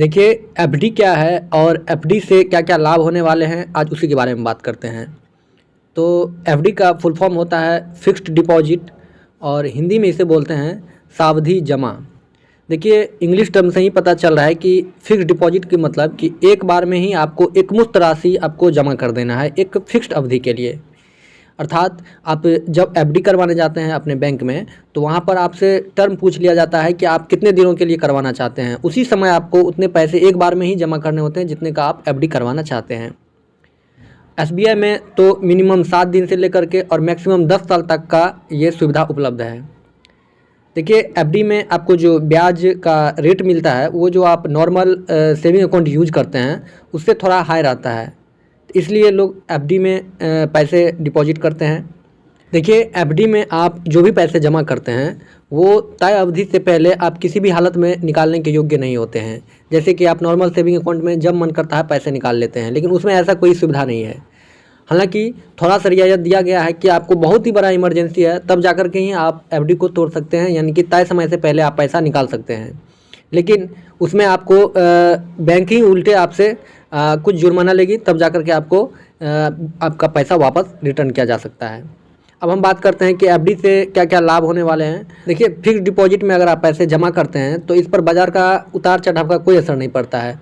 देखिए एफडी क्या है और एफडी से क्या क्या लाभ होने वाले हैं, आज उसी के बारे में बात करते हैं। तो एफडी का फुल फॉर्म होता है फिक्स्ड डिपॉजिट और हिंदी में इसे बोलते हैं सावधि जमा। देखिए इंग्लिश टर्म से ही पता चल रहा है कि फिक्स्ड डिपॉजिट की मतलब कि एक बार में ही आपको एकमुश्त राशि आपको जमा कर देना है एक फिक्स्ड अवधि के लिए। अर्थात आप जब एफडी करवाने जाते हैं अपने बैंक में तो वहाँ पर आपसे टर्म पूछ लिया जाता है कि आप कितने दिनों के लिए करवाना चाहते हैं। उसी समय आपको उतने पैसे एक बार में ही जमा करने होते हैं जितने का आप एफडी करवाना चाहते हैं। एसबीआई में तो मिनिमम 7 दिन से लेकर के और मैक्सिमम 10 साल तक का ये सुविधा उपलब्ध है। देखिए एफडी में आपको जो ब्याज का रेट मिलता है वो जो आप नॉर्मल सेविंग अकाउंट यूज करते हैं उससे थोड़ा हाई रहता है, इसलिए लोग एफडी में पैसे डिपॉजिट करते हैं। देखिए एफडी में आप जो भी पैसे जमा करते हैं वो तय अवधि से पहले आप किसी भी हालत में निकालने के योग्य नहीं होते हैं। जैसे कि आप नॉर्मल सेविंग अकाउंट में जब मन करता है पैसे निकाल लेते हैं, लेकिन उसमें ऐसा कोई सुविधा नहीं है। हालांकि थोड़ा सा रियायत दिया गया है कि आपको बहुत ही बड़ा इमरजेंसी है तब जाकर के ही आप एफडी को तोड़ सकते हैं, यानी कि तय समय से पहले आप पैसा निकाल सकते हैं। लेकिन उसमें आपको बैंक ही उल्टे आपसे कुछ जुर्माना लेगी, तब जाकर के आपको आपका पैसा वापस रिटर्न किया जा सकता है। अब हम बात करते हैं कि एफडी से क्या क्या लाभ होने वाले हैं। देखिए फिक्स्ड डिपॉजिट में अगर आप पैसे जमा करते हैं तो इस पर बाज़ार का उतार चढ़ाव का कोई असर नहीं पड़ता है।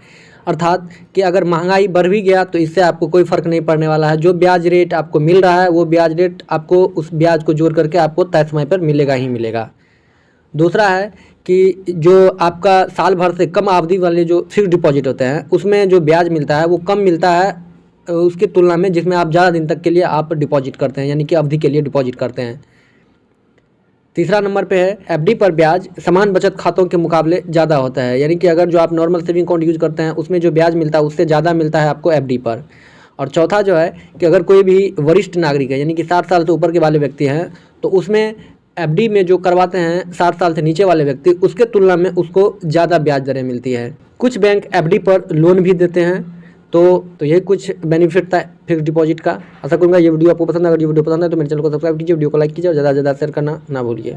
अर्थात कि अगर महंगाई बढ़ भी गया तो इससे आपको कोई फ़र्क नहीं पड़ने वाला है। जो ब्याज रेट आपको मिल रहा है वो ब्याज रेट आपको उस ब्याज को जोड़ करके आपको तय समय पर मिलेगा ही मिलेगा। दूसरा है कि जो आपका साल भर से कम अवधि वाले जो फिक्स्ड डिपॉजिट होते हैं उसमें जो ब्याज मिलता है वो कम मिलता है उसकी तुलना में जिसमें आप ज़्यादा दिन तक के लिए आप डिपॉजिट करते हैं, यानी कि अवधि के लिए डिपॉजिट करते हैं। तीसरा नंबर पे है एफडी पर ब्याज समान बचत खातों के मुकाबले ज़्यादा होता है, यानी कि अगर जो आप नॉर्मल सेविंग अकाउंट यूज़ करते हैं उसमें जो ब्याज मिलता है उससे ज़्यादा मिलता है आपको एफडी पर। और चौथा जो है कि अगर कोई भी वरिष्ठ नागरिक है, यानी कि 60 साल से ऊपर के वाले व्यक्ति हैं, तो उसमें एफडी में जो करवाते हैं 60 साल से नीचे वाले व्यक्ति, उसके तुलना में उसको ज़्यादा ब्याज दरें मिलती है। कुछ बैंक एफडी पर लोन भी देते हैं। तो यही कुछ बेनिफिट था फिक्स्ड डिपॉजिट का। आशा करूँगा ये वीडियो आपको पसंद है। अगर ये वीडियो पसंद है तो मेरे चैनल को सब्सक्राइब कीजिए, वीडियो को लाइक कीजिए और ज़्यादा से ज़्यादा शेयर करना ना भूलिए।